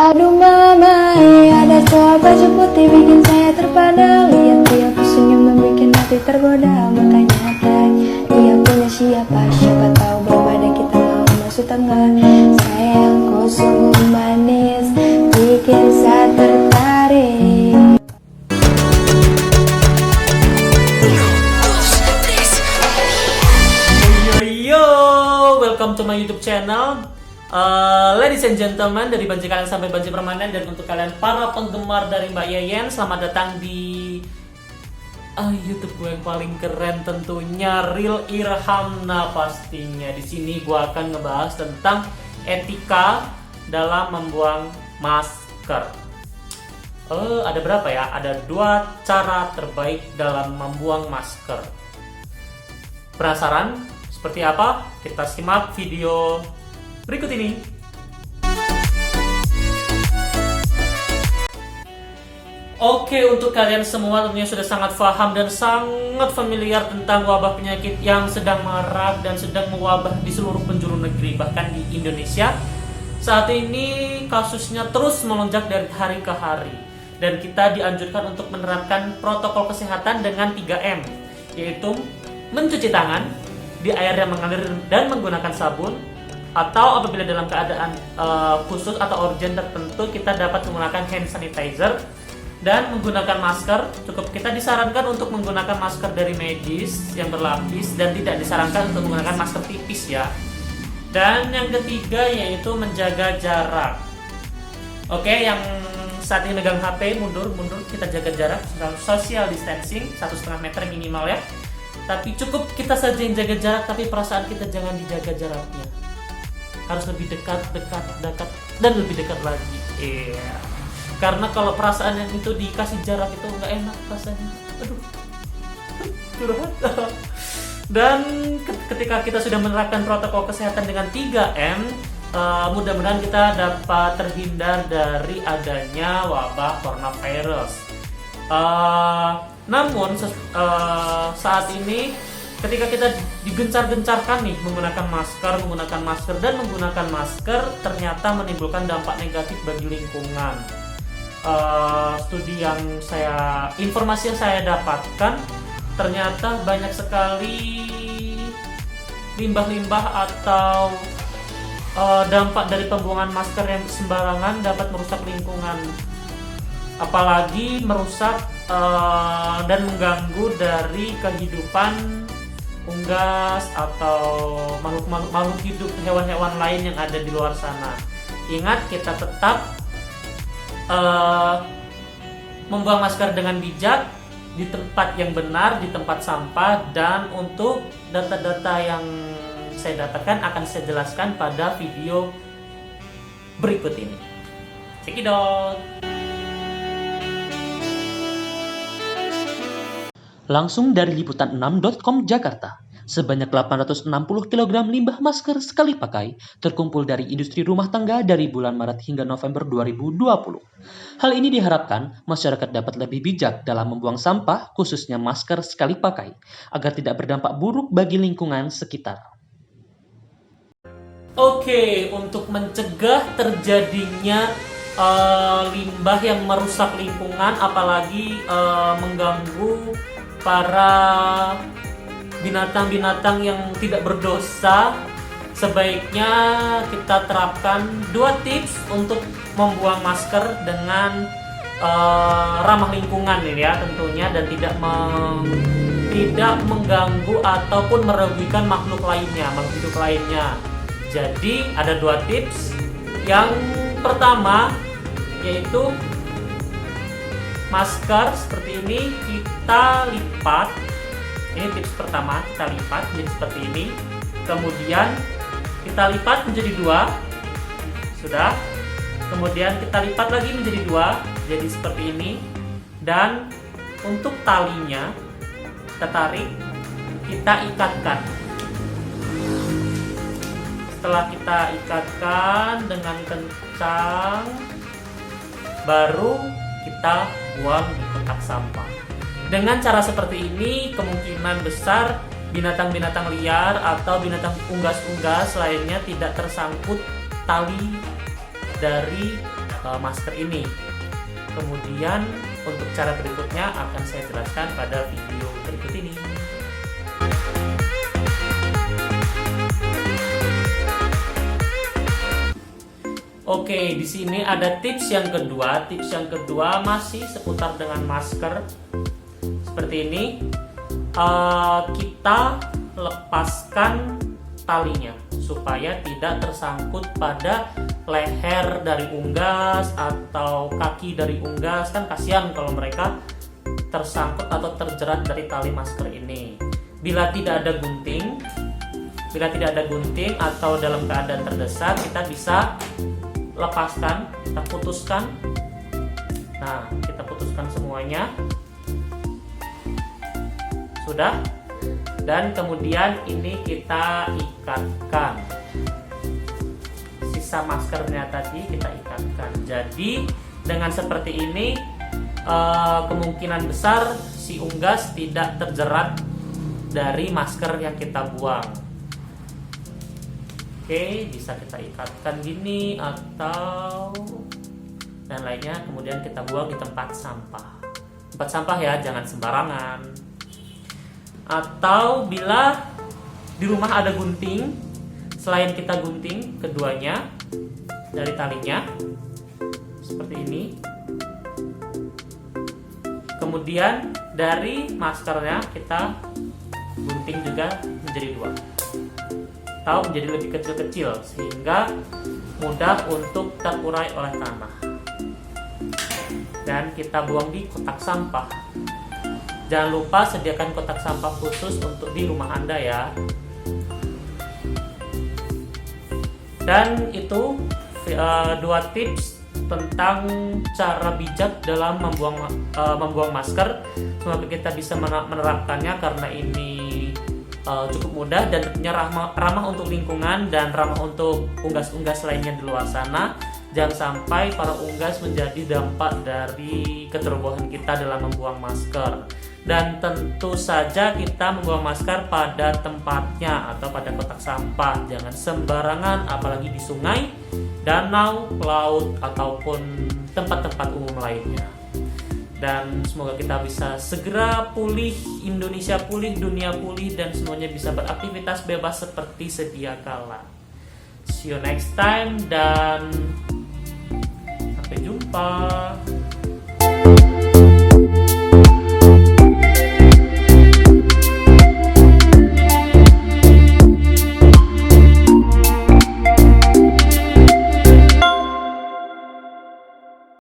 Aduh mama, ada cowok baju putih bikin saya terpana. Lihat dia senyum membuat hati tergoda. Makanya dia punya siapa? Siapa tahu belum ada kita mau masuk tangga. Sayang kau sungguh manis, bikin saya tertarik. Yo, welcome to my YouTube channel. Ladies and gentlemen, dari banci kalian sampai banci permanen, dan untuk kalian para penggemar dari Mbak Yeyen, selamat datang di YouTube gue yang paling keren tentunya, Real Irhamna pastinya. Di sini gue akan ngebahas tentang etika dalam membuang masker. Ada berapa ya? Ada 2 cara terbaik dalam membuang masker. Penasaran seperti apa? Kita simak video berikut ini. Oke, untuk kalian semua tentunya sudah sangat paham dan sangat familiar tentang wabah penyakit yang sedang marak dan sedang mewabah di seluruh penjuru negeri, bahkan di Indonesia. Saat ini kasusnya terus melonjak dari hari ke hari, dan kita dianjurkan untuk menerapkan protokol kesehatan dengan 3M, yaitu mencuci tangan di air yang mengalir dan menggunakan sabun, atau apabila dalam keadaan khusus atau urgent tertentu kita dapat menggunakan hand sanitizer, dan menggunakan masker. Kita disarankan untuk menggunakan masker dari medis yang berlapis dan tidak disarankan untuk menggunakan masker tipis ya. Dan yang ketiga yaitu menjaga jarak. Oke, yang saat ini megang HP mundur, kita jaga jarak, social distancing 1,5 meter minimal ya. Tapi cukup kita saja yang jaga jarak, tapi perasaan kita jangan dijaga jaraknya. Harus lebih dekat, dan lebih dekat lagi. Iya. Karena kalau perasaan yang itu dikasih jarak itu nggak enak rasanya. Aduh, curhat. Dan ketika kita sudah menerapkan protokol kesehatan dengan 3M, mudah-mudahan kita dapat terhindar dari adanya wabah coronavirus. Namun saat ini ketika kita digencar-gencarkan nih menggunakan masker, dan menggunakan masker ternyata menimbulkan dampak negatif bagi lingkungan. Informasi yang saya dapatkan, ternyata banyak sekali limbah-limbah atau dampak dari pembuangan masker yang sembarangan dapat merusak lingkungan, apalagi merusak dan mengganggu dari kehidupan unggas atau makhluk hidup, hewan-hewan lain yang ada di luar sana. Ingat, kita tetap membuang masker dengan bijak, di tempat yang benar, di tempat sampah. Dan untuk data-data yang saya dapatkan akan saya jelaskan pada video berikut ini. Cekidot. Langsung dari liputan6.com Jakarta, sebanyak 860 kg limbah masker sekali pakai terkumpul dari industri rumah tangga dari bulan Maret hingga November 2020. Hal ini diharapkan masyarakat dapat lebih bijak dalam membuang sampah, khususnya masker sekali pakai, agar tidak berdampak buruk bagi lingkungan sekitar. Oke, untuk mencegah terjadinya limbah yang merusak lingkungan, apalagi mengganggu para binatang-binatang yang tidak berdosa, sebaiknya kita terapkan 2 tips untuk membuang masker dengan ramah lingkungan ini ya tentunya, dan tidak mengganggu ataupun merugikan makhluk hidup lainnya. Jadi ada 2 tips. Yang pertama yaitu masker seperti ini kita lipat. Ini tips pertama, kita lipat jadi seperti ini. Kemudian kita lipat menjadi 2. Sudah. Kemudian kita lipat lagi menjadi 2, jadi seperti ini. Dan untuk talinya kita tarik, kita ikatkan. Setelah kita ikatkan dengan kencang, baru kita buang di kotak sampah. Dengan cara seperti ini, kemungkinan besar binatang-binatang liar atau binatang unggas-unggas lainnya tidak tersangkut tali dari masker ini. Kemudian untuk cara berikutnya akan saya jelaskan pada video berikut ini. Oke, di sini ada tips yang kedua. Tips yang kedua masih seputar dengan masker. Seperti ini. Kita lepaskan talinya supaya tidak tersangkut pada leher dari unggas atau kaki dari unggas. Kan kasihan kalau mereka tersangkut atau terjerat dari tali masker ini. Bila tidak ada gunting atau dalam keadaan terdesak, kita bisa lepaskan, kita putuskan. Nah, kita putuskan semuanya. Sudah. Dan kemudian ini kita ikatkan. Sisa maskernya tadi kita ikatkan. Jadi dengan seperti ini kemungkinan besar si unggas tidak terjerat dari masker yang kita buang. Oke, bisa kita ikatkan gini atau dan lainnya, kemudian kita buang di tempat sampah. Tempat sampah ya, jangan sembarangan. Atau bila di rumah ada gunting, selain kita gunting keduanya dari talinya seperti ini. Kemudian dari maskernya kita gunting juga menjadi dua atau menjadi lebih kecil-kecil sehingga mudah untuk terurai oleh tanah. Dan kita buang di kotak sampah. Jangan lupa sediakan kotak sampah khusus untuk di rumah Anda ya. Dan itu dua tips tentang cara bijak dalam membuang masker. Semoga kita bisa menerapkannya karena ini cukup mudah dan tentunya ramah untuk lingkungan dan ramah untuk unggas-unggas lainnya di luar sana. Jangan sampai para unggas menjadi dampak dari keterobohan kita dalam membuang masker. Dan tentu saja kita membuang masker pada tempatnya atau pada kotak sampah. Jangan sembarangan, apalagi di sungai, danau, laut, ataupun tempat-tempat umum lainnya. Dan semoga kita bisa segera pulih, Indonesia pulih, dunia pulih, dan semuanya bisa beraktivitas bebas seperti sedia kala. See you next time dan sampai jumpa.